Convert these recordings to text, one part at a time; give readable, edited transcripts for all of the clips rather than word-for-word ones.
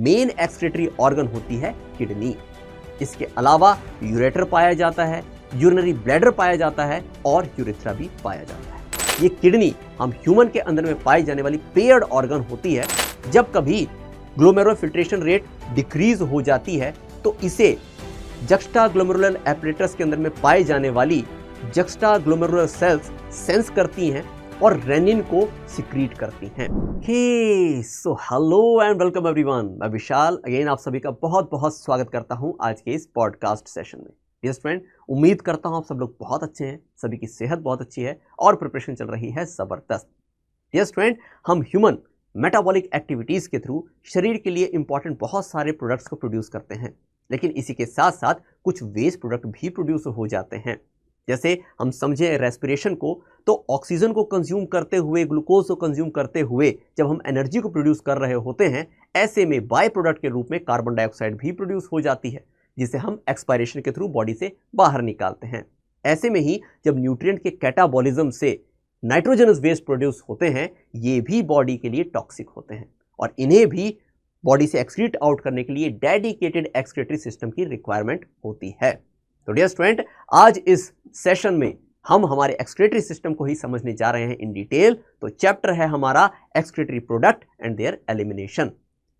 Main excretory organ होती है kidney. इसके अलावा यूरेटर पाया जाता है, यूरिनरी ब्लैडर पाया जाता है और यूरेथ्रा भी पाया जाता है। ये किडनी हम ह्यूमन के अंदर में पाई जाने वाली पेयर्ड ऑर्गन होती है। जब कभी ग्लोमेरुलर फिल्ट्रेशन रेट डिक्रीज हो जाती है तो इसे जक्स्टाग्लोमेरुलर एपरेटस के अंदर में पाई जाने वाली जक्स्टाग्लोमेरुलर सेल्स सेंस करती हैं और रेनिन को सिक्रीट करती हैं। So hello and welcome everyone, मैं विशाल अगेन आप सभी का बहुत बहुत स्वागत करता हूं आज के इस पॉडकास्ट सेशन में। डियर फ्रेंड, उम्मीद करता हूं आप सब लोग बहुत अच्छे हैं, सभी की सेहत बहुत अच्छी है और प्रिपरेशन चल रही है जबरदस्त। डियर फ्रेंड, हम ह्यूमन मेटाबॉलिक एक्टिविटीज के थ्रू शरीर के लिए इंपॉर्टेंट बहुत सारे प्रोडक्ट्स को प्रोड्यूस करते हैं, लेकिन इसी के साथ साथ कुछ वेस्ट प्रोडक्ट भी प्रोड्यूस हो जाते हैं। जैसे हम समझें रेस्पिरेशन को, तो ऑक्सीजन को कंज्यूम करते हुए, ग्लूकोज को कंज्यूम करते हुए जब हम एनर्जी को प्रोड्यूस कर रहे होते हैं, ऐसे में बाय प्रोडक्ट के रूप में कार्बन डाइऑक्साइड भी प्रोड्यूस हो जाती है, जिसे हम एक्सपायरेशन के थ्रू बॉडी से बाहर निकालते हैं। ऐसे में ही जब न्यूट्रिएंट के कैटाबॉलिज्म से नाइट्रोजनस वेस्ट प्रोड्यूस होते हैं, ये भी बॉडी के लिए टॉक्सिक होते हैं और इन्हें भी बॉडी से एक्सक्रीट आउट करने के लिए डेडिकेटेड एक्सक्रीटरी सिस्टम की रिक्वायरमेंट होती है। तो डियर स्टूडेंट, आज इस सेशन में हम हमारे एक्सक्रीटरी सिस्टम को ही समझने जा रहे हैं इन डिटेल। तो चैप्टर है हमारा excretory product and there elimination.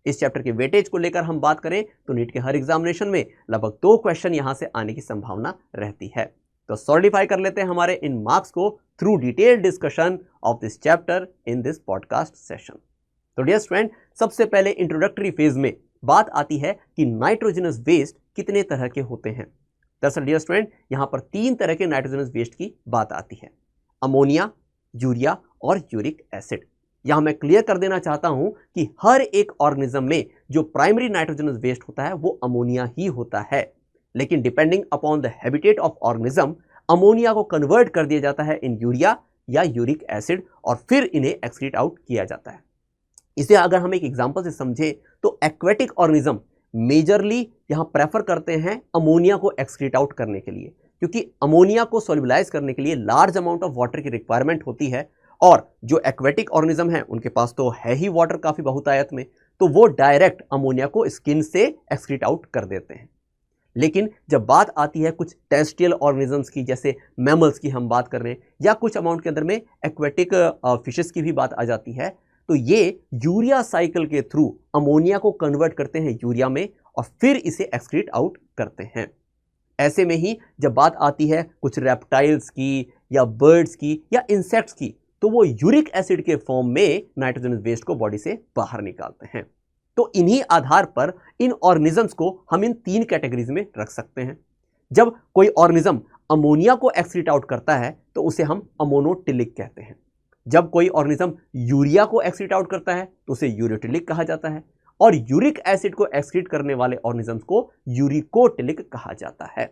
इस चैप्टर के वेटेज को लेकर हम बात करें तो नीट के हर एग्जामिनेशन में लगभग 2 क्वेश्चन यहां से आने की संभावना रहती है। तो सॉलिडिफाई कर लेते हैं हमारे इन मार्क्स को through detail discussion of this chapter in this podcast session. तो डियर स्टूडेंट, सबसे पहले इंट्रोडक्टरी फेज में बात आती है कि नाइट्रोजनस वेस्ट कितने तरह के होते हैं। दरअसल डियर स्टूडेंट, यहां पर 3 तरह के नाइट्रोजनस वेस्ट की बात आती है, अमोनिया, यूरिया और यूरिक एसिड। यहां मैं क्लियर कर देना चाहता हूं कि हर एक ऑर्गेनिज्म में जो प्राइमरी नाइट्रोजनस वेस्ट होता है वो अमोनिया ही होता है, लेकिन depending upon the habitat of organism ammonia को कन्वर्ट कर दिया जाता है इन यूरिया या यूरिक एसिड और फिर इन्हें एक्सक्रीट आउट किया जाता है। इसे अगर हम एक एग्जांपल से समझें तो एक्वेटिक ऑर्गेनिज्म मेजरली यहां प्रेफर करते हैं अमोनिया को एक्सक्रीट आउट करने के लिए, क्योंकि अमोनिया को सोल्युबलाइज करने के लिए लार्ज अमाउंट ऑफ वाटर की रिक्वायरमेंट होती है और जो एक्वेटिक ऑर्गेनिज्म है उनके पास तो है ही वाटर काफी बहुतायत में, तो वो डायरेक्ट अमोनिया को स्किन से एक्सक्रीट आउट कर देते हैं। लेकिन जब बात आती है कुछ टेरेस्ट्रियल ऑर्गेनिजम्स की, जैसे मैमल्स की हम बात कर रहे हैं, या कुछ अमाउंट के अंदर में एक्वेटिक फिशेस की भी बात आ जाती है, तो ये यूरिया साइकिल के थ्रू अमोनिया को कन्वर्ट करते हैं यूरिया में और फिर इसे एक्सक्रीट आउट करते हैं। ऐसे में ही जब बात आती है कुछ रेप्टाइल्स की या बर्ड्स की या इंसेक्ट्स की, तो वो यूरिक एसिड के फॉर्म में नाइट्रोजनस वेस्ट को बॉडी से बाहर निकालते हैं। तो इन्हीं आधार पर इन ऑर्गेनिजम्स को हम इन 3 कैटेगरीज में रख सकते हैं। जब कोई ऑर्गेनिज्म अमोनिया को एक्सक्रीट आउट करता है तो उसे हम अमोनोटिलिक कहते हैं। जब कोई ऑर्गेनिज्म यूरिया को एक्सक्रीट आउट करता है तो उसे यूरियोटिलिक कहा जाता है और यूरिक एसिड को एक्सक्रीट करने वाले ऑर्गेनिजम्स को यूरिकोटिलिक कहा जाता है।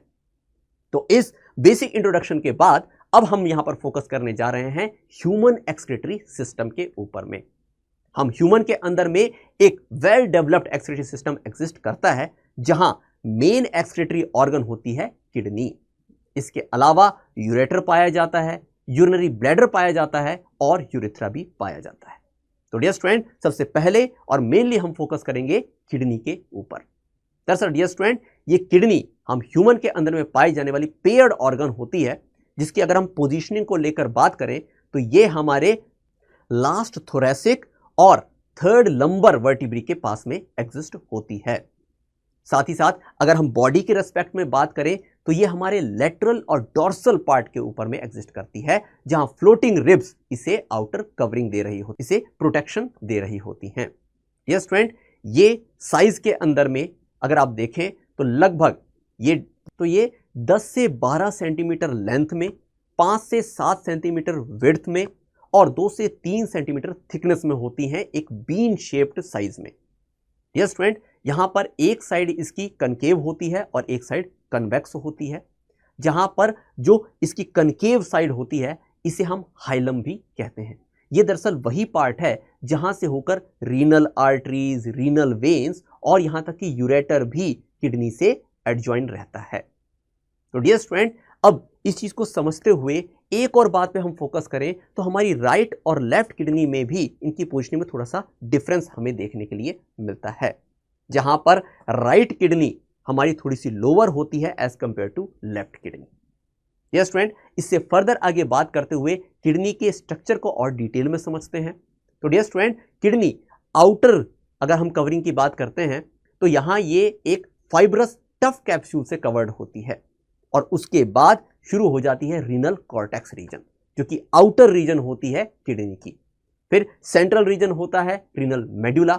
तो इस बेसिक इंट्रोडक्शन के बाद अब हम यहां पर फोकस करने जा रहे हैं ह्यूमन एक्सक्रीटरी सिस्टम के ऊपर में। हम ह्यूमन के अंदर में एक well developed excretory system exist करता है, जहां मेन एक्सक्रीटरी ऑर्गन होती है किडनी। इसके अलावा यूरेटर पाया जाता है, यूरिनरी ब्लैडर पाया जाता है और यूरेथ्रा भी पाया जाता है। तो डियर स्टूडेंट, सबसे पहले और मेनली हम फोकस करेंगे किडनी के ऊपर। दरअसल डियर स्टूडेंट, ये किडनी हम ह्यूमन के अंदर में पाई जाने वाली पेयर्ड ऑर्गन होती है, जिसकी अगर हम पोजीशनिंग को लेकर बात करें तो ये हमारे लास्ट थोरेसिक और थर्ड लंबर वर्टिब्री के पास में एग्जिस्ट होती है। साथ ही साथ अगर हम बॉडी के रेस्पेक्ट में बात करें तो ये हमारे लेटरल और डॉर्सल पार्ट के ऊपर में एग्जिस्ट करती है, जहां फ्लोटिंग रिब्स इसे आउटर कवरिंग दे रही होती, इसे प्रोटेक्शन दे रही होती हैं। ये स्टूडेंट, ये साइज के अंदर में अगर आप देखें तो लगभग ये 10 से 12 सेंटीमीटर लेंथ में, 5 से 7 सेंटीमीटर विड्थ में और 2 से 3 सेंटीमीटर थिकनेस में होती हैं, एक बीन शेप्ड साइज में। यस स्टूडेंट, यहां पर एक साइड इसकी कनकेव होती है और एक साइड कन्वेक्स होती है। जहां पर जो इसकी कनकेव साइड होती है इसे हम हाइलम भी कहते हैं। ये दरअसल वही पार्ट है जहां से होकर रीनल आर्टरीज, रीनल वेन्स और यहां तक कि यूरेटर भी किडनी से एडजॉइन रहता है। तो डियर स्टूडेंट, अब इस चीज को समझते हुए एक और बात पे हम फोकस करें तो हमारी राइट और लेफ्ट किडनी में भी इनकी पोजीशनिंग में थोड़ा सा डिफरेंस हमें देखने के लिए मिलता है। जहां पर राइट किडनी हमारी थोड़ी सी लोअर होती है as compared to left kidney. Yes student, इससे फर्दर आगे बात करते हुए किडनी के स्ट्रक्चर को और डिटेल में समझते हैं। तो डियर स्टूडेंट, किडनी आउटर अगर हम कवरिंग की बात करते हैं तो यहां ये एक फाइब्रस टफ कैप्सूल से कवर्ड होती है और उसके बाद शुरू हो जाती है रीनल कॉर्टेक्स रीजन, जो कि आउटर रीजन होती है किडनी की। फिर सेंट्रल रीजन होता है रीनल मेडुला।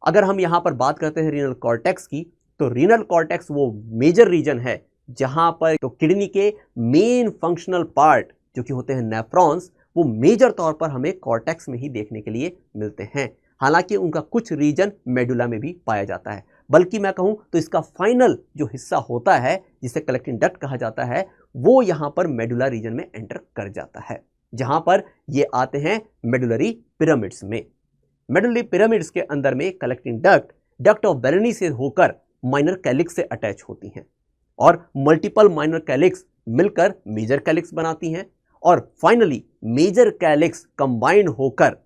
अगर हम यहां पर बात करते हैं रीनल कॉर्टेक्स की, तो रीनल कॉर्टेक्स वो मेजर रीजन है जहां पर तो किडनी के मेन फंक्शनल पार्ट जो कि होते हैं नेफ्रॉन्स, वो मेजर तौर पर हमें कॉर्टेक्स में ही देखने के लिए मिलते हैं। हालांकि उनका कुछ रीजन मेडुला में भी पाया जाता है, बल्कि मैं कहूं तो इसका फाइनल जो हिस्सा होता है जिसे कलेक्टिंग डक्ट कहा जाता है, वो यहां पर मेडुला रीजन में एंटर कर जाता है, जहां पर ये आते हैं मेडुलरी पिरामिड्स में। मेडुलरी पिरामिड्स के अंदर में कलेक्टिंग डक्ट ऑफ बेरेनी से होकर माइनर कैलिक्स से अटैच होती हैं और मल्टीपल माइनर कैलिक्स मिलकर मेजर कैलिक्स बनाती हैं और फाइनली मेजर कैलिक्स कंबाइंड होकर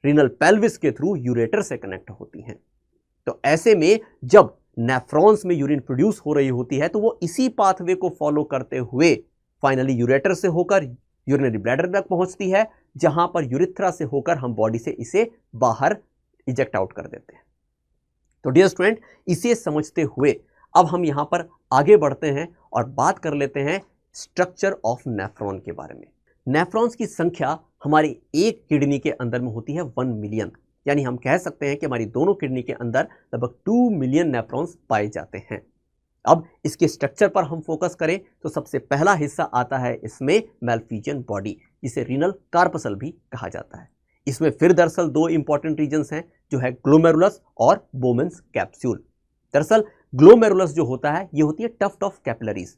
रीनल पेल्विस के थ्रू यूरेटर से कनेक्ट होती हैं। तो ऐसे में जब नेफ्रॉन्स में यूरिन प्रोड्यूस हो रही होती है तो वो इसी पाथवे को फॉलो करते हुए फाइनली यूरेटर से होकर यूरिनरी ब्लैडर तक पहुंचती है, जहां पर यूरिथ्रा से होकर हम बॉडी से इसे बाहर इजेक्ट आउट कर देते हैं। तो डियर स्टूडेंट, इसे समझते हुए अब हम यहां पर आगे बढ़ते हैं और बात कर लेते हैं स्ट्रक्चर ऑफ नेफ्रॉन के बारे में। नेफ्रॉन्स की संख्या हमारी एक किडनी के अंदर में होती है 1 मिलियन, यानी हम कह सकते हैं कि हमारी दोनों किडनी के अंदर लगभग 2 मिलियन नेफ्रॉन्स पाए जाते हैं। अब इसके स्ट्रक्चर पर हम फोकस करें तो सबसे पहला हिस्सा आता है इसमें मैल्फिजियन बॉडी, जिसे रीनल कार्पसल भी कहा जाता है। इसमें फिर दरअसल दो इंपॉर्टेंट रीजन्स हैं, जो है ग्लोमेरुलस और बोमेन्स कैप्सूल। दरअसल ग्लोमेरुलस जो होता है ये होती है टफ्ट ऑफ कैपिलरीज।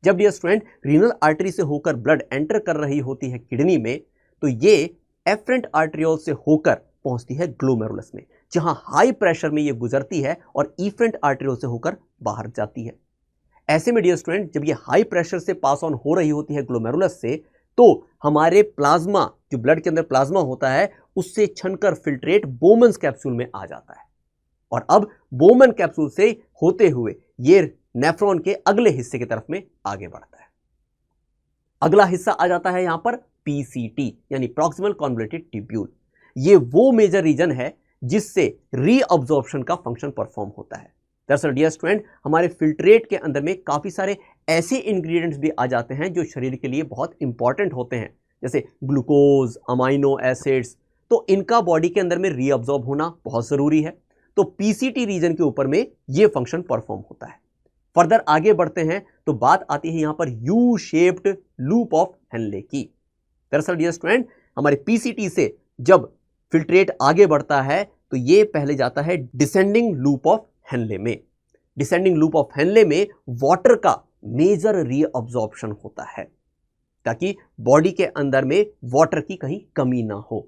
जब डियर स्टूडेंट रीनल आर्टरी से होकर ब्लड एंटर कर रही होती है किडनी में, तो ये एफरेंट आर्टरियोल से होकर पहुंचती है ग्लोमेरुलस में, जहां हाई प्रेशर में ये गुजरती है और इफरेंट आर्टरियोल से होकर बाहर जाती है। ऐसे में डियर स्टूडेंट, जब ये हाई प्रेशर से पास ऑन हो रही होती है ग्लोमेरुलस से, तो हमारे प्लाज्मा, जो ब्लड के अंदर प्लाज्मा होता है, उससे छनकर फिल्ट्रेट बोमेन्स कैप्सूल में आ जाता है और अब बोमेन कैप्सूल से होते हुए ये नेफ्रॉन के अगले हिस्से की तरफ में आगे बढ़ता है। अगला हिस्सा आ जाता है यहां पर पीसीटी, यानी प्रॉक्सिमल कॉन्वोल्यूटेड ट्यूब्यूल। ये वो मेजर रीजन है जिससे रीअब्जॉर्प्शन का फंक्शन परफॉर्म होता है। दरअसल डियर स्टूडेंट, हमारे फिल्ट्रेट के अंदर में काफी सारे ऐसे इंग्रेडिएंट्स भी आ जाते हैं जो शरीर के लिए बहुत इंपॉर्टेंट होते हैं, जैसे ग्लूकोज, अमाइनो एसिड्स। तो इनका बॉडी के अंदर में रीअब्जॉर्ब होना बहुत जरूरी है। तो पीसीटी रीजन के ऊपर में यह फंक्शन परफॉर्म होता है। फर्दर आगे बढ़ते हैं तो बात आती है यहां पर U shaped loop of Henley की। दरअसल डियर स्टूडेंट, हमारे पीसीटी से जब फिल्ट्रेट आगे बढ़ता है तो यह पहले जाता है डिसेंडिंग लूप ऑफ हेनले में। डिसेंडिंग लूप ऑफ हेनले में वाटर का मेजर रीअब्जॉर्प्शन होता है ताकि बॉडी के अंदर में वाटर की कहीं कमी ना हो।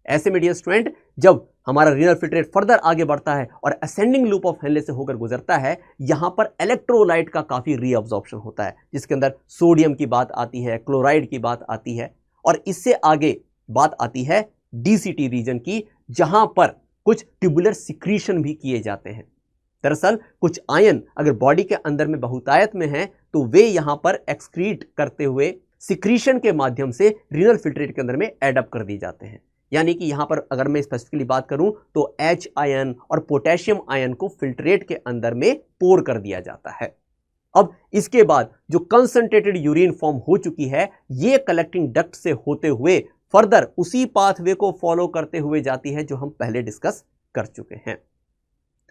ऐसे में डियर स्टूडेंट, जब हमारा रीनल फिल्ट्रेट फर्दर आगे बढ़ता है और असेंडिंग लूप ऑफ हेनले से होकर गुजरता है, यहां पर इलेक्ट्रोलाइट का काफी रीअब्जॉर्प्शन होता है, जिसके अंदर सोडियम की बात आती है, क्लोराइड की बात आती है और इससे आगे बात आती है डीसीटी रीजन की, जहां पर कुछ ट्यूबुलर सिक्रीशन भी किए जाते हैं। दरअसल कुछ आयन अगर बॉडी के अंदर में बहुतायत में हैं तो वे यहां पर एक्सक्रीट करते हुए सिक्रीशन के माध्यम से रीनल फिल्ट्रेट के अंदर में एडअप कर दिए जाते हैं। यानी कि यहां पर अगर मैं स्पेसिफिकली बात करूं तो H आयन और पोटेशियम आयन को फिल्ट्रेट के अंदर में पोर कर दिया जाता है। अब इसके बाद जो कंसंट्रेटेड यूरिन फॉर्म हो चुकी है, ये कलेक्टिंग डक्ट से होते हुए फर्दर उसी पाथवे को फॉलो करते हुए जाती है जो हम पहले डिस्कस कर चुके हैं।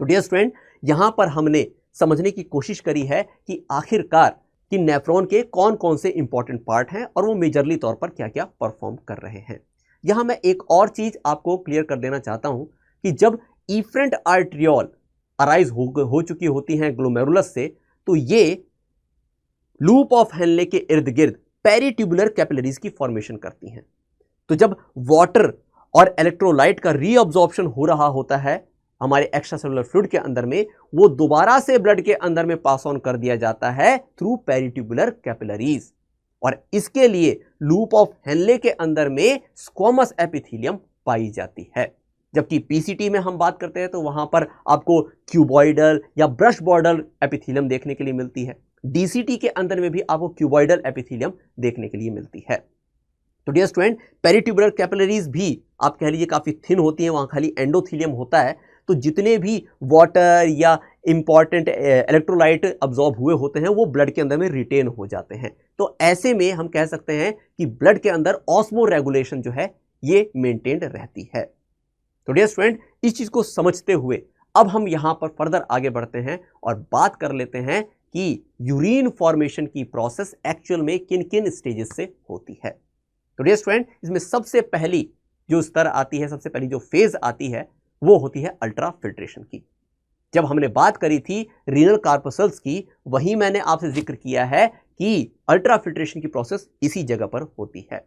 तो डियर स्टूडेंट, यहां पर हमने समझने की कोशिश करी है कि आखिरकार कि नेफ्रॉन के कौन कौन से इंपॉर्टेंट पार्ट हैं और वो मेजरली तौर पर क्या क्या परफॉर्म कर रहे हैं। यहां मैं एक और चीज आपको क्लियर कर देना चाहता हूं कि जब इफरेंट आर्टरियोल अराइज हो चुकी होती हैं ग्लोमेरुलस से, तो ये लूप ऑफ हेनले के इर्द गिर्द पेरीट्यूबुलर कैपिलरीज की फॉर्मेशन करती हैं। तो जब वाटर और इलेक्ट्रोलाइट का रीअब्जॉर्प्शन हो रहा होता है हमारे एक्स्ट्रासेलुलर फ्लूइड के अंदर में, वो दोबारा से ब्लड के अंदर में पास ऑन कर दिया जाता है थ्रू पेरीट्यूबुलर कैपिलरीज और इसके लिए लूप ऑफ हेनले के अंदर में स्क्वामस एपिथेलियम पाई जाती है। जबकि पीसीटी में हम बात करते हैं तो वहां पर आपको क्यूबॉइडल या ब्रश बॉर्डर एपिथेलियम देखने के लिए मिलती है। डीसीटी के अंदर में भी आपको क्यूबॉइडल एपिथेलियम देखने के लिए मिलती है। तो डियर स्टूडेंट, पेरिट्यूबुलर कैपिलरीज भी आप कह लीजिए काफी थिन होती हैं, वहां खाली एंडोथीलियम होता है। तो जितने भी वाटर या इंपॉर्टेंट इलेक्ट्रोलाइट अब्सॉर्ब हुए होते हैं वो ब्लड के अंदर में रिटेन हो जाते हैं। तो ऐसे में हम कह सकते हैं कि ब्लड के अंदर ऑस्मो रेगुलेशन जो है ये मेंटेन्ड रहती है। तो डियर स्टूडेंट, इस चीज को समझते हुए अब हम यहां पर फर्दर आगे बढ़ते हैं और बात कर लेते हैं कि यूरिन फॉर्मेशन की प्रोसेस एक्चुअल में किन किन स्टेजेस से होती है। तो डियर स्टूडेंट, इसमें सबसे पहली जो स्तर आती है, सबसे पहली जो फेज आती है वो होती है अल्ट्रा फिल्ट्रेशन की। जब हमने बात करी थी रीनल कार्पसल्स की, वही मैंने आपसे जिक्र किया है कि अल्ट्रा फिल्ट्रेशन की प्रोसेस इसी जगह पर होती है।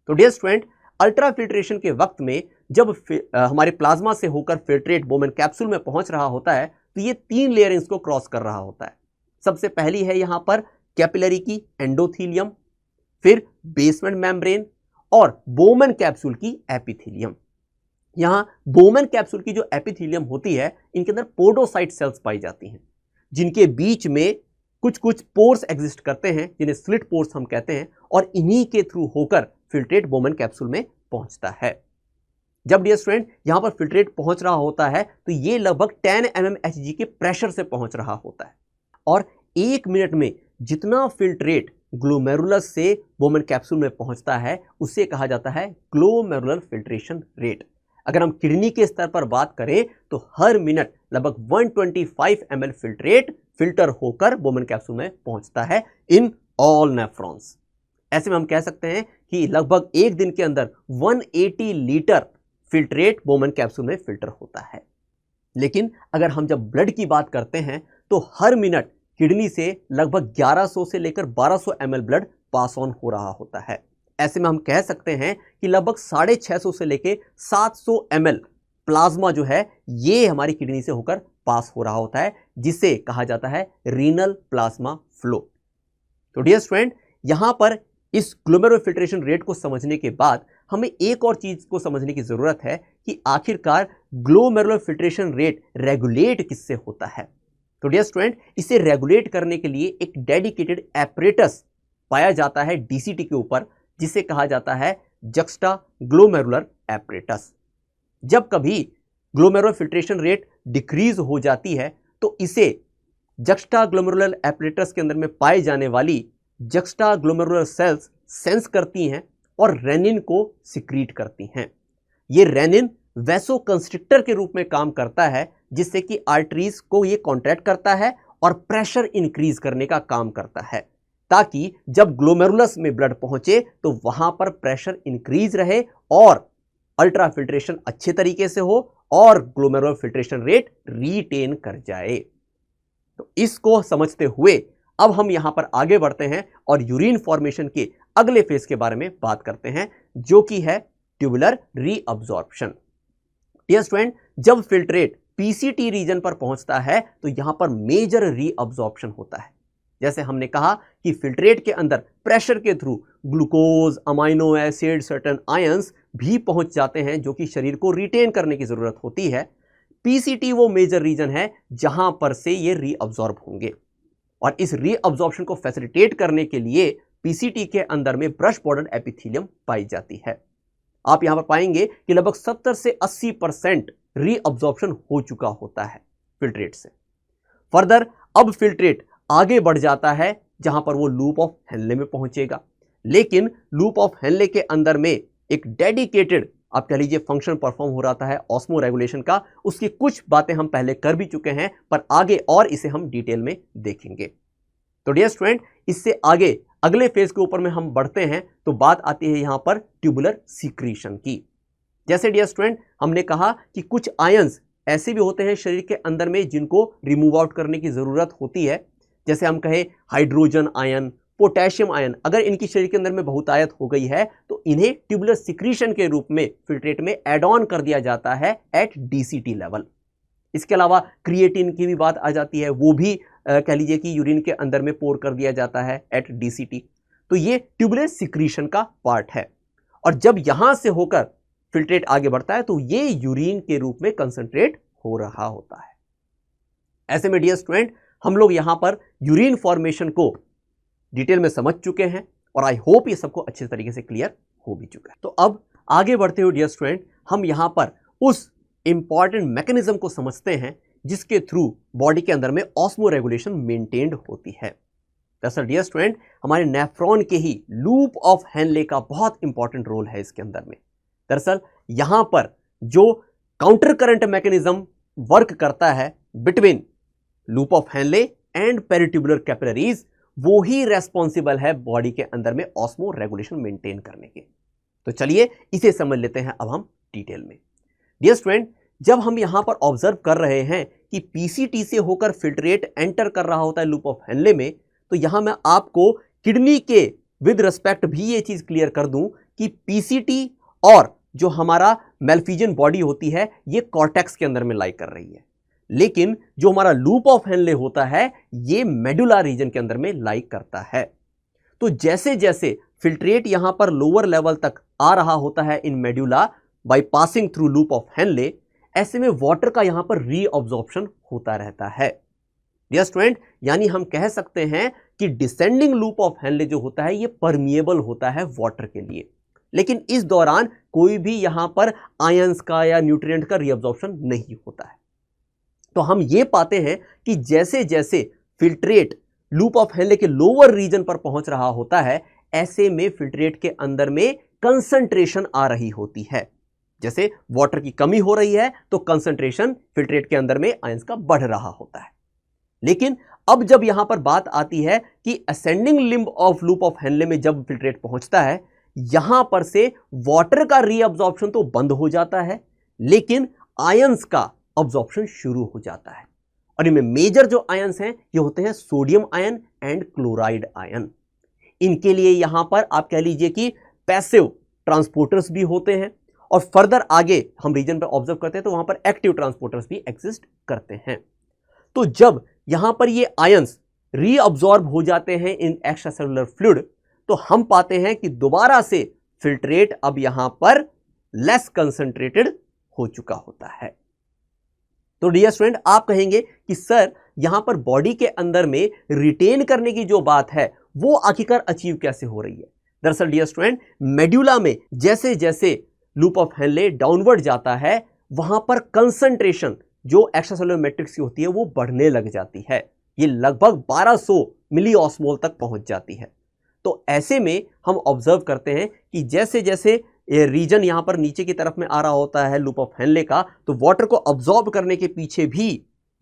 तो डियर स्टूडेंट, अल्ट्रा फिल्ट्रेशन के वक्त में जब हमारे प्लाज्मा से होकर फिल्ट्रेट बोमेन कैप्सूल में पहुंच रहा होता है तो ये 3 लेयरिंग्स को क्रॉस कर रहा होता है। सबसे पहली है यहां पर कैपिलरी की एंडोथीलियम, फिर बेसमेंट मेम्ब्रेन और बोमेन कैप्सूल की एपिथेलियम। यहां बोमेन कैप्सूल की जो एपिथेलियम होती है इनके अंदर पोडोसाइट सेल्स पाई जाती हैं, जिनके बीच में कुछ कुछ पोर्स एग्जिस्ट करते हैं जिन्हें स्लिट पोर्स हम कहते हैं, और इन्हीं के थ्रू होकर फिल्ट्रेट बोमेन कैप्सूल में पहुंचता है। जब डियर स्टूडेंट यहां पर फिल्ट्रेट पहुंच रहा होता है तो ये लगभग 10 mmHg के प्रेशर से पहुंच रहा होता है, और 1 मिनट में जितना फिल्ट्रेट ग्लोमेरुलस से बोमेन कैप्सूल में पहुंचता है उसे कहा जाता है ग्लोमेरुलर फिल्ट्रेशन रेट। अगर हम किडनी के स्तर पर बात करें तो हर मिनट लगभग 125 ml फिल्ट्रेट फिल्टर होकर बोमेन कैप्सूल में पहुंचता है इन ऑल नेफ्रॉन्स। ऐसे में हम कह सकते हैं कि लगभग एक दिन के अंदर 180 लीटर फिल्ट्रेट बोमेन कैप्सूल में फिल्टर होता है। लेकिन अगर हम जब ब्लड की बात करते हैं तो हर मिनट किडनी से लगभग 1100 से लेकर 1200 ml ब्लड पास ऑन हो रहा होता है। ऐसे में हम कह सकते हैं कि लगभग 650 से लेकर 700 ml प्लाज्मा जो है ये हमारी किडनी से होकर पास हो रहा होता है, जिसे कहा जाता है रीनल प्लाज्मा फ्लो। तो डियर स्टूडेंट, यहां पर इस ग्लोमेरुलर फिल्ट्रेशन रेट को समझने के बाद हमें एक और चीज को समझने की जरूरत है कि आखिरकार ग्लोमेरुलर फिल्ट्रेशन रेट रेगुलेट किससे होता है। तो डियर स्टूडेंट, इसे रेगुलेट करने के लिए एक डेडिकेटेड एपरेटस पाया जाता है डीसीटी के ऊपर, जिसे कहा जाता है जक्स्टा ग्लोमेरुलर एपरेटस। जब कभी ग्लोमेरुलर फिल्ट्रेशन रेट डिक्रीज हो जाती है तो इसे जक्स्टा ग्लोमेरुलर एपरेटस के अंदर में पाई जाने वाली जक्स्टा ग्लोमेरुलर सेल्स सेंस करती हैं और रेनिन को सिक्रीट करती हैं। ये रेनिन वैसोकंस्ट्रिक्टर के रूप में काम करता है, जिससे कि आर्टरीज को ये कॉन्ट्रैक्ट करता है और प्रेशर इंक्रीज करने का काम करता है, ताकि जब ग्लोमेरुलस में ब्लड पहुंचे तो वहां पर प्रेशर इंक्रीज रहे और अल्ट्रा फिल्ट्रेशन अच्छे तरीके से हो और ग्लोमेरुलर फिल्ट्रेशन रेट रीटेन कर जाए। तो इसको समझते हुए अब हम यहां पर आगे बढ़ते हैं और यूरिन फॉर्मेशन के अगले फेज के बारे में बात करते हैं, जो कि है ट्यूबुलर रीअब्जॉर्प्शन। डियर स्टूडेंट, जब फिल्ट्रेट पीसीटी रीजन पर पहुंचता है तो यहां पर मेजर रीअब्जॉर्प्शन होता है। जैसे हमने कहा कि फिल्ट्रेट के अंदर प्रेशर के through glucose, amino acid, certain ions भी पहुंच जाते हैं जो कि शरीर को रिटेन करने की जरूरत होती है। पीसीटी वो मेजर रीजन है जहां पर से ये रीअब्जॉर्ब होंगे, और इस रीअब्जॉर्प्शन को फैसिलिटेट करने के लिए पीसीटी के अंदर में ब्रश बॉर्डर एपिथेलियम पाई जाती है। आप यहां पर पाएंगे कि लगभग 70 से 80% रीअब्जॉर्प्शन हो चुका होता है फिल्ट्रेट से। फर्दर अब फिल्ट्रेट आगे बढ़ जाता है जहां पर वो लूप ऑफ हेनले में पहुंचेगा, लेकिन लूप ऑफ हेनले के अंदर में एक डेडिकेटेड आप कह लीजिए फंक्शन परफॉर्म हो रहा है ऑस्मो रेगुलेशन का। उसकी कुछ बातें हम पहले कर भी चुके हैं, पर आगे और इसे हम डिटेल में देखेंगे। तो डियर स्टूडेंट, इससे आगे अगले फेज के ऊपर में हम बढ़ते हैं तो बात आती है यहां पर ट्यूबुलर सीक्रीशन की। जैसे डियर स्टूडेंट हमने कहा कि कुछ आयंस ऐसे भी होते हैं शरीर के अंदर में जिनको रिमूव आउट करने की जरूरत होती है। जैसे हम कहें हाइड्रोजन आयन, पोटेशियम आयन, अगर इनकी शरीर के अंदर में बहुतायत हो गई है तो इन्हें ट्यूबुलर सिक्रीशन के रूप में फिल्ट्रेट में एड ऑन कर दिया जाता है एट डीसीटी लेवल। इसके अलावा क्रिएटिन की भी बात आ जाती है, वो भी कह लीजिए कि यूरिन के अंदर में पोर कर दिया जाता है एट डीसीटी। तो ये ट्यूबुलर सिक्रीशन का पार्ट है। और जब यहां से होकर फिल्ट्रेट आगे बढ़ता है तो ये यूरिन के रूप में कंसंट्रेट हो रहा होता है। ऐसे में डियर स्टूडेंट, हम लोग यहां पर यूरिन फॉर्मेशन को डिटेल में समझ चुके हैं और आई होप ये सबको अच्छे तरीके से क्लियर हो भी चुका है। तो अब आगे बढ़ते हुए डियर स्टूडेंट, हम यहां पर उस इंपॉर्टेंट मैकेनिज्म को समझते हैं जिसके थ्रू बॉडी के अंदर में ऑस्मो रेगुलेशन मेंटेन्ड होती है। दरअसल डियर स्टूडेंट, हमारे नेफ्रॉन के ही लूप ऑफ हेनले का बहुत इंपॉर्टेंट रोल है इसके अंदर में। दरअसल यहां पर जो काउंटर करंट मैकेनिज्म वर्क करता है between loop of Henley and peritubular capillaries, वो ही रेस्पॉन्सिबल है बॉडी के अंदर में ऑस्मो रेगुलेशन मेंटेन करने के। तो चलिए इसे समझ लेते हैं अब हम डिटेल में। डियर स्टूडेंट, जब हम यहां पर ऑब्जर्व कर रहे हैं कि पीसीटी से होकर फिल्ट्रेट एंटर कर रहा होता है लूप ऑफ हेनले में, तो यहां मैं आपको किडनी के विद रिस्पेक्ट भी ये चीज क्लियर कर दूं कि पीसीटी और जो हमारा मेलफिजियन बॉडी होती है ये कॉर्टेक्स के अंदर में लाई कर रही है, लेकिन जो हमारा लूप ऑफ हेनले होता है ये मेडुला रीजन के अंदर में लाई करता है। तो जैसे जैसे फिल्ट्रेट यहां पर लोअर लेवल तक आ रहा होता है in medulla by passing through loop of Henle, ऐसे में वाटर का यहां पर रीअब्जॉर्प्शन होता रहता है। डियर स्टूडेंट, यानी हम कह सकते हैं कि डिसेंडिंग लूप ऑफ हेनले जो होता है ये परमिएबल होता है वाटर के लिए, लेकिन इस दौरान कोई भी यहां पर आयंस का या न्यूट्रिएंट का रीअब्जॉर्प्शन नहीं होता है। तो हम ये पाते हैं कि जैसे जैसे फिल्ट्रेट लूप ऑफ हेनले के लोअर रीजन पर पहुंच रहा होता है, ऐसे में फिल्ट्रेट के अंदर में कंसंट्रेशन आ रही होती है। जैसे वाटर की कमी हो रही है तो कंसंट्रेशन फिल्ट्रेट के अंदर में आयंस का बढ़ रहा होता है। लेकिन अब जब यहां पर बात आती है कि ascending limb of loop of Henley में जब फिल्ट्रेट पहुंचता है, यहां पर से वाटर का रीअब्जॉर्प्शन तो बंद हो जाता है, लेकिन आयंस का अब्जॉर्प्शन शुरू हो जाता है। और इनमें मेजर जो आयंस हैं ये होते हैं sodium ion and chloride ion. इनके लिए यहां पर आप कह लीजिए कि पैसिव ट्रांसपोर्टर्स भी होते हैं, और फर्दर आगे हम रीजन पर ऑब्जर्व करते हैं तो वहां पर एक्टिव ट्रांसपोर्टर्स भी एग्जिस्ट करते हैं। तो जब यहां पर ये आयंस रीअब्जॉर्ब हो जाते हैं इन एक्स्ट्रा सेलुलर फ्लूइड, तो हम पाते हैं कि दोबारा से फिल्ट्रेट अब यहां पर लेस कंसंट्रेटेड हो चुका होता है। तो डियर स्टूडेंट, आप कहेंगे कि सर यहां पर बॉडी के अंदर में रिटेन करने की जो बात है वो आखिरकार अचीव कैसे हो रही है। दरअसल डियर स्टूडेंट, मेड्यूला में जैसे जैसे लूप ऑफ हेनले डाउनवर्ड जाता है, वहां पर कंसंट्रेशन जो एक्स्ट्रासेलुलर मैट्रिक्स की होती है वो बढ़ने लग जाती है। ये लगभग 1200 मिली ऑस्मोल तक पहुंच जाती है। तो ऐसे में हम ऑब्जर्व करते हैं कि जैसे जैसे ये रीजन यहां पर नीचे की तरफ में आ रहा होता है लूप ऑफ हेनले का, तो वाटर को अब्सॉर्ब करने के पीछे भी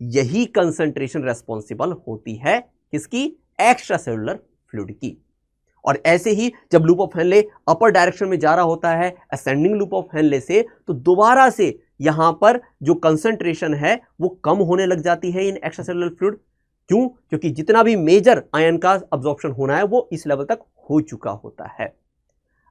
यही कंसंट्रेशन रेस्पॉन्सिबल होती है, किसकी? एक्स्ट्रा सेलुलर फ्लूइड की। और ऐसे ही जब loop of Henley upper direction में जा रहा होता है असेंडिंग लूप ऑफ हेनले से, तो दोबारा से यहां पर जो कंसंट्रेशन है वो कम होने लग जाती है इन एक्स्ट्रा सेलुलर फ्लूइड। क्यों? क्योंकि जितना भी मेजर आयन का अब्जॉर्प्शन होना है वो इस लेवल तक हो चुका होता है।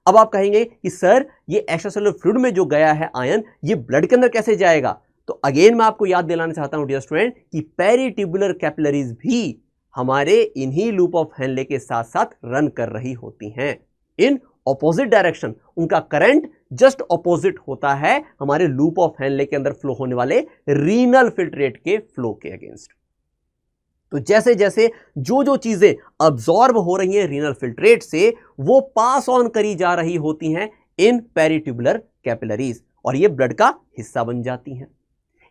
अब आप कहेंगे कि सर ये एक्स्ट्रा सेलुलर फ्लूइड में जो गया है आयन, ये ब्लड के अंदर कैसे जाएगा? तो अगेन मैं आपको याद दिलाना चाहता हूं डियर स्टूडेंट कि पेरिट्यूबुलर कैपिलरीज भी हमारे इन्हीं लूप ऑफ हेनले के साथ साथ रन कर रही होती हैं इन ऑपोजिट डायरेक्शन। उनका करंट जस्ट ऑपोजिट होता है हमारे लूप ऑफ हेनले के अंदर फ्लो होने वाले रीनल फिल्ट्रेट के फ्लो के अगेंस्ट। तो जैसे जैसे जो जो चीजें अब्सॉर्ब हो रही हैं रीनल फिल्ट्रेट से, वो पास ऑन करी जा रही होती हैं इन पेरिट्यूबुलर कैपिलरीज, और ये ब्लड का हिस्सा बन जाती हैं।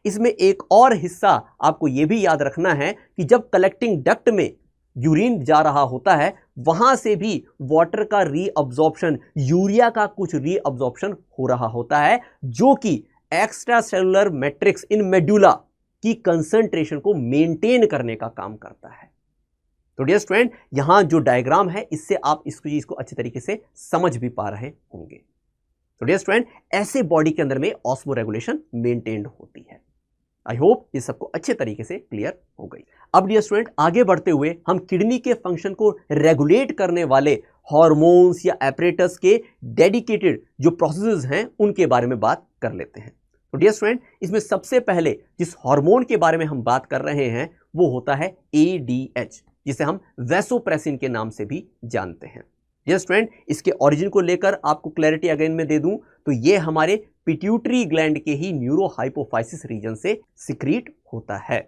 इसमें एक और हिस्सा आपको यह भी याद रखना है कि जब कलेक्टिंग डक्ट में यूरिन जा रहा होता है, वहां से भी वाटर का रीअब्जॉर्प्शन, यूरिया का कुछ रीअब्जॉर्प्शन हो रहा होता है, जो कि एक्स्ट्रा सेलुलर मैट्रिक्स इन मेडुला की कंसंट्रेशन को मेंटेन करने का काम करता है। तो डियर स्टूडेंट, यहां जो डायग्राम है इससे आप इस चीज को अच्छे तरीके से समझ भी पा रहे होंगे। तो डियर स्टूडेंट, ऐसे बॉडी के अंदर में ऑस्मो रेगुलेशन मेंटेन्ड होती है। आई होप ये सबको अच्छे तरीके से क्लियर हो गई। अब डियर स्टूडेंट, आगे बढ़ते हुए हम किडनी के फंक्शन को रेगुलेट करने वाले हार्मोन्स या एपरेटस के डेडिकेटेड जो प्रोसेसेस हैं उनके बारे में बात कर लेते हैं। तो डियर स्टूडेंट, इसमें सबसे पहले जिस हार्मोन के बारे में हम बात कर रहे हैं वो होता है ADH, जिसे हम वैसोप्रेसिन के नाम से भी जानते हैं। डियर स्टूडेंट, इसके ओरिजिन को लेकर आपको क्लैरिटी अगेन में दे दूं तो ये हमारे पिट्यूटरी ग्लैंड के ही न्यूरोहाइपोफाइसिस रीजन से सिक्रीट होता है।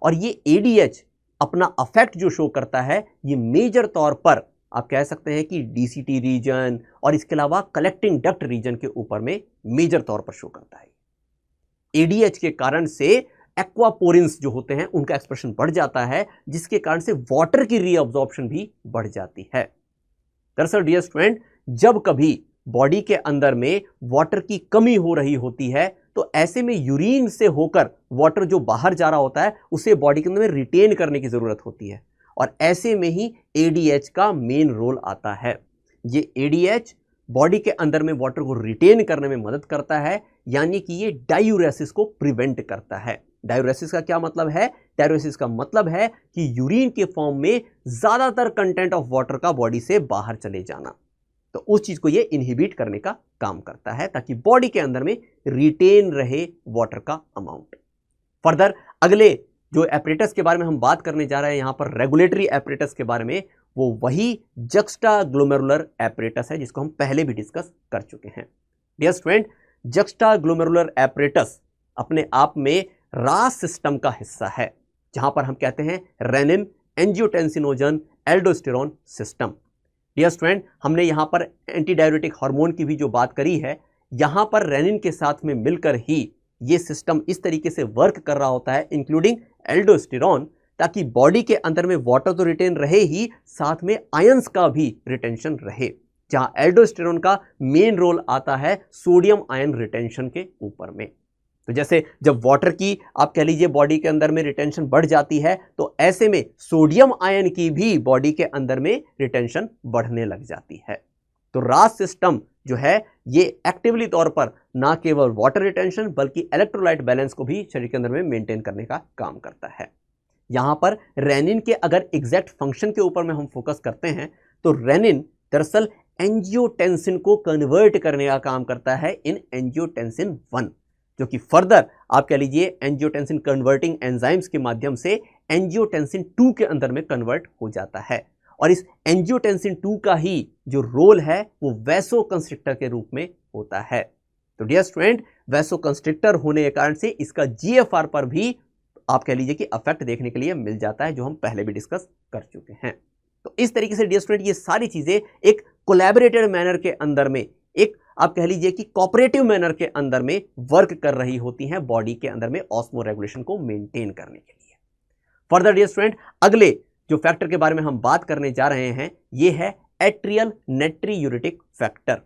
और ये एडीएच अपना अफेक्ट जो शो करता है ये मेजर तौर पर आप कह सकते हैं कि डीसीटी रीजन और इसके अलावा कलेक्टिंग डक्ट रीजन के ऊपर में मेजर तौर पर शो करता है। एडीएच के कारण से एक्वापोरिन्स जो होते हैं उनका एक्सप्रेशन बढ़ जाता है, जिसके कारण से वाटर की रीअब्जॉर्प्शन भी बढ़ जाती है। दरअसल डियर स्टूडेंट, जब कभी बॉडी के अंदर में वाटर की कमी हो रही होती है तो ऐसे में यूरिन से होकर वाटर जो बाहर जा रहा होता है उसे बॉडी के अंदर में रिटेन करने की जरूरत होती है, और ऐसे में ही एडीएच का मेन रोल आता है। ये एडीएच बॉडी के अंदर में वाटर को रिटेन करने में मदद करता है, यानी कि ये डायूरेसिस को प्रिवेंट करता है। डायूरेसिस का क्या मतलब है? डायूरेसिस का मतलब है कि यूरिन के फॉर्म में ज्यादातर कंटेंट ऑफ वाटर का बॉडी से बाहर चले जाना, तो उस चीज को ये इनहिबिट करने का काम करता है ताकि बॉडी के अंदर में रिटेन रहे वाटर का अमाउंट। फर्दर अगले जो एपरेटस के बारे में हम बात करने जा रहे हैं यहां पर रेगुलेटरी एपरेटस के बारे में, वो वही जक्स्टाग्लोमेरुलर एपरेटस है जिसको हम पहले भी डिस्कस कर चुके हैं। डियर स्टूडेंट, जक्स्टाग्लोमेरुलर एपरेटस अपने आप में रास सिस्टम का हिस्सा है, जहां पर हम कहते हैं renin angiotensinogen aldosterone system. Dear student, हमने यहां पर एंटी डाययूरेटिक हार्मोन की भी जो बात करी है, यहां पर रेनिन के साथ में मिलकर ही ये सिस्टम इस तरीके से वर्क कर रहा होता है इंक्लूडिंग एल्डोस्टेरोन, ताकि बॉडी के अंदर में वाटर तो रिटेन रहे ही, साथ में आयंस का भी रिटेंशन रहे, जहां एल्डोस्टेरोन का मेन रोल आता है सोडियम आयन रिटेंशन के ऊपर में। तो जैसे जब वाटर की आप कह लीजिए बॉडी के अंदर में रिटेंशन बढ़ जाती है, तो ऐसे में सोडियम आयन की भी बॉडी के अंदर में रिटेंशन बढ़ने लग जाती है। तो रास सिस्टम जो है ये एक्टिवली तौर पर ना केवल वाटर रिटेंशन बल्कि इलेक्ट्रोलाइट बैलेंस को भी शरीर के अंदर में मेंटेन करने का काम करता है। यहां पर रेनिन के अगर एग्जैक्ट फंक्शन के ऊपर में हम फोकस करते हैं तो रेनिन दरअसल एंजियोटेंसिन को कन्वर्ट करने का काम करता है इन एंजियोटेंसिन 1, जो कि फर्दर आप कह लीजिए एंजियोटेंसिन कन्वर्टिंग एंजाइम्स के माध्यम से एंजियोटेंसिन 2 के अंदर में कन्वर्ट हो जाता है। और इस एंजियोटेंसिन 2 का ही जो रोल है वो वैसोकंस्ट्रिक्टर के रूप में होता है। तो डियर स्टूडेंट, वैसोकंस्ट्रिक्टर होने के कारण से इसका जीएफआर पर भी आप कह लीजिए कि अफेक्ट देखने के लिए मिल जाता है, जो हम पहले भी डिस्कस कर चुके हैं। तो इस तरीके से डियर स्टूडेंट ये सारी चीजें एक कोलैबोरेटेड मैनर के अंदर में, एक आप कह लीजिए कि कोऑपरेटिव मैनर के अंदर में वर्क कर रही होती हैं बॉडी के अंदर में ऑस्मो रेगुलेशन को मेंटेन करने के लिए। फर्दर डियर स्टूडेंट, अगले जो फैक्टर के बारे में हम बात करने जा रहे हैं ये है एट्रियल नेट्रियूरेटिक फैक्टर।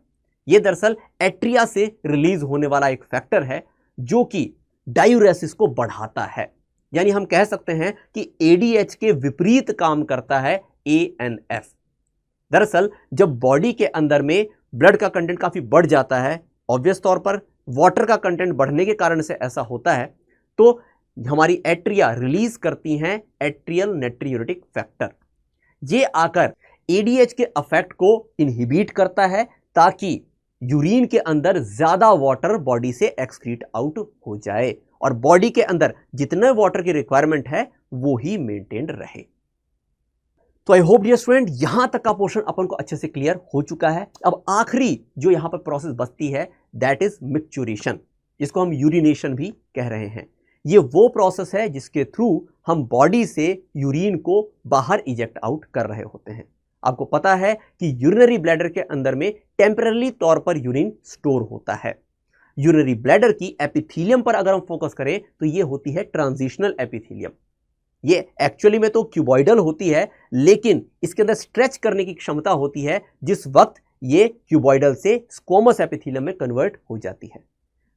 ये दरअसल एट्रिया से रिलीज होने वाला एक फैक्टर है जो कि डायूरेसिस को बढ़ाता है, यानी हम कह सकते हैं कि एडीएच के विपरीत काम करता है एएनएफ। दरअसल जब बॉडी के अंदर में ब्लड का कंटेंट काफी बढ़ जाता है, ऑब्वियस तौर पर वाटर का कंटेंट बढ़ने के कारण से ऐसा होता है, तो हमारी एट्रिया रिलीज करती हैं एट्रियल नेट्रियूरेटिक फैक्टर। ये आकर एडीएच के अफेक्ट को इनहिबिट करता है ताकि यूरिन के अंदर ज्यादा वाटर बॉडी से एक्सक्रीट आउट हो जाए और बॉडी के अंदर जितने वाटर की रिक्वायरमेंट है वो ही मेंटेन रहे। तो आई होप डियर स्टूडेंट यहां तक का पोर्शन अपन को अच्छे से क्लियर हो चुका है। अब आखिरी जो यहां पर प्रोसेस बचती है दैट इज मिक्चुरेशन, जिसको हम यूरिनेशन भी कह रहे हैं। ये वो प्रोसेस है जिसके थ्रू हम बॉडी से यूरिन को बाहर इजेक्ट आउट कर रहे होते हैं। आपको पता है कि यूरिनरी ब्लैडर के अंदर में टेम्पररी तौर पर यूरिन स्टोर होता है। यूरिनरी ब्लैडर की एपिथेलियम पर अगर हम फोकस करें तो ये होती है ट्रांजिशनल एपिथेलियम। ये एक्चुअली में तो क्यूबॉइडल होती है, लेकिन इसके अंदर स्ट्रेच करने की क्षमता होती है जिस वक्त ये क्यूबॉइडल से स्क्वोमस एपिथेलियम में कन्वर्ट हो जाती है।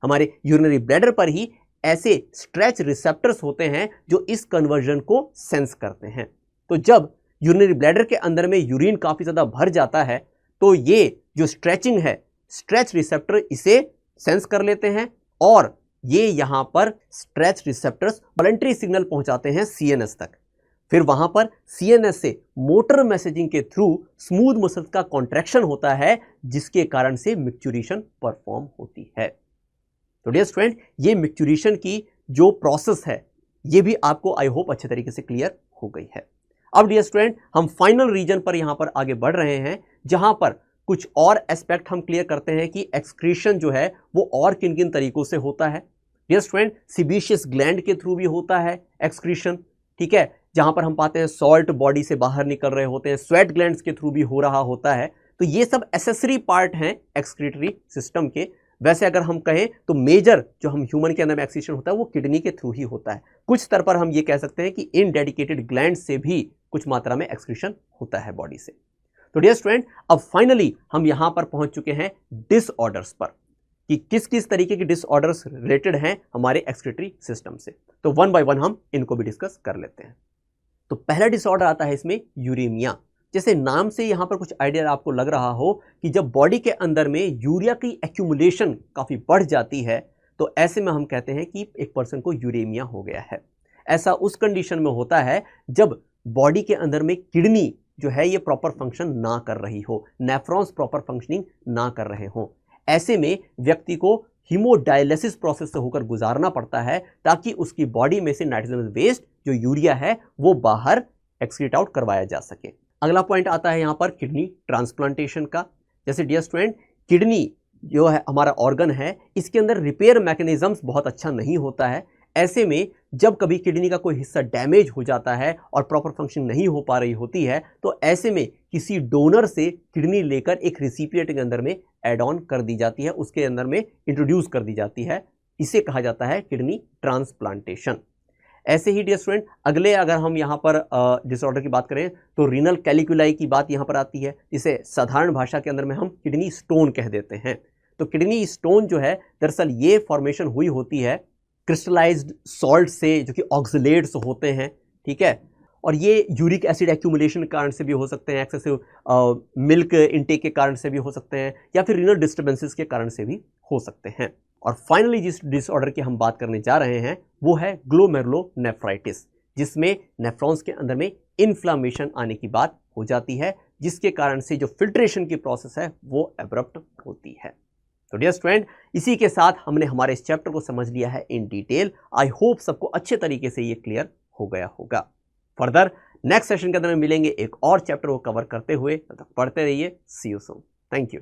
हमारे यूरिनरी ब्लैडर पर ही ऐसे स्ट्रेच रिसेप्टर्स होते हैं जो इस कन्वर्जन को सेंस करते हैं। तो जब यूरिनरी ब्लैडर के अंदर में यूरिन काफी ज्यादा भर जाता है तो ये जो स्ट्रेचिंग है, स्ट्रेच रिसेप्टर इसे सेंस कर लेते हैं और ये यहां पर स्ट्रेच रिसेप्टर्स वॉलंटरी सिग्नल पहुंचाते हैं सीएनएस तक। फिर वहां पर सीएनएस से मोटर मैसेजिंग के थ्रू स्मूथ मसल्स का कॉन्ट्रैक्शन होता है जिसके कारण से मिक्चुरेशन परफॉर्म होती है। तो डियर स्टूडेंट, ये मिक्चुरेशन की जो प्रोसेस है ये भी आपको आई होप अच्छे तरीके से क्लियर हो गई है। अब डियर स्टूडेंट हम फाइनल रीजन पर यहां पर आगे बढ़ रहे हैं जहां पर कुछ और एस्पेक्ट हम क्लियर करते हैं कि एक्सक्रीशन जो है वो और किन किन तरीकों से होता है। डियर स्टूडेंट, सीबेशियस ग्लैंड के थ्रू भी होता है एक्सक्रीशन, ठीक है, जहां पर हम पाते हैं सॉल्ट बॉडी से बाहर निकल रहे होते हैं, स्वेट ग्लैंड्स के थ्रू भी हो रहा होता है। तो ये सब एसेसरी पार्ट हैं एक्सक्रीटरी सिस्टम के। वैसे अगर हम कहें तो मेजर जो हम ह्यूमन के अंदर में एक्सक्रीशन होता है वो किडनी के थ्रू ही होता है। कुछ स्तर पर हम ये कह सकते हैं कि इन डेडिकेटेड ग्लैंड से भी कुछ मात्रा में एक्सक्रीशन होता है बॉडी से। तो डियर स्टूडेंट, अब फाइनली हम यहां पर पहुंच चुके हैं डिसऑर्डर्स पर कि किस किस तरीके के डिसऑर्डर्स रिलेटेड हैं हमारे एक्सक्रीटरी सिस्टम से। तो वन बाय वन हम इनको भी डिस्कस कर लेते हैं। तो पहला डिसऑर्डर आता है इसमें यूरेमिया। जैसे नाम से यहां पर कुछ आइडिया आपको लग रहा हो कि जब बॉडी के अंदर में यूरिया की एक्यूमुलेशन काफी बढ़ जाती है तो ऐसे में हम कहते हैं कि एक पर्सन को यूरेमिया हो गया है। ऐसा उस कंडीशन में होता है जब बॉडी के अंदर में किडनी जो है ये प्रॉपर फंक्शन ना कर रही हो, नेफ्रॉन्स प्रॉपर फंक्शनिंग ना कर रहे हो। ऐसे में व्यक्ति को हीमोडायलिसिस प्रोसेस से होकर गुजारना पड़ता है ताकि उसकी बॉडी में से नाइट्रोजनस वेस्ट जो यूरिया है वो बाहर एक्सक्रीट आउट करवाया जा सके। अगला पॉइंट आता है यहां पर किडनी ट्रांसप्लांटेशन का। जैसे डियर स्टूडेंट, किडनी जो है हमारा ऑर्गन है, इसके अंदर रिपेयर मैकेनिज्म्स बहुत अच्छा नहीं होता है। ऐसे में जब कभी किडनी का कोई हिस्सा डैमेज हो जाता है और प्रॉपर फंक्शन नहीं हो पा रही होती है तो ऐसे में किसी डोनर से किडनी लेकर एक रिसिपिएंट के अंदर में एड ऑन कर दी जाती है, उसके अंदर में इंट्रोड्यूस कर दी जाती है। इसे कहा जाता है किडनी ट्रांसप्लांटेशन। ऐसे ही डियर स्टूडेंट, अगले अगर हम यहाँ पर डिसऑर्डर की बात करें तो रीनल कैलिकुलाई की बात यहाँ पर आती है, जिसे साधारण भाषा के अंदर में हम किडनी स्टोन कह देते हैं। तो किडनी स्टोन जो है दरअसल ये फॉर्मेशन हुई होती है क्रिस्टलाइज्ड सॉल्ट से जो कि ऑक्सलेट्स होते हैं, ठीक है, और ये यूरिक एसिड एक्यूमुलेशन के कारण से भी हो सकते हैं, एक्सेसिव मिल्क इनटेक के कारण से भी हो सकते हैं, या फिर रीनल डिस्टर्बेंसेस के कारण से भी हो सकते हैं। और फाइनली जिस डिसऑर्डर की हम बात करने जा रहे हैं वो है ग्लोमेरुलोनेफ्राइटिस, जिसमें नेफ्रॉन्स के अंदर में इन्फ्लामेशन आने की बात हो जाती है, जिसके कारण से जो फिल्ट्रेशन की प्रोसेस है वो एब्रप्ट होती है। तो डियर स्टूडेंट, इसी के साथ हमने हमारे इस चैप्टर को समझ लिया है इन डिटेल। आई होप सबको अच्छे तरीके से ये क्लियर हो गया होगा। फर्दर नेक्स्ट सेशन के अंदर मिलेंगे एक और चैप्टर को कवर करते हुए, तब तक पढ़ते रहिए। सी यू सून। Thank you.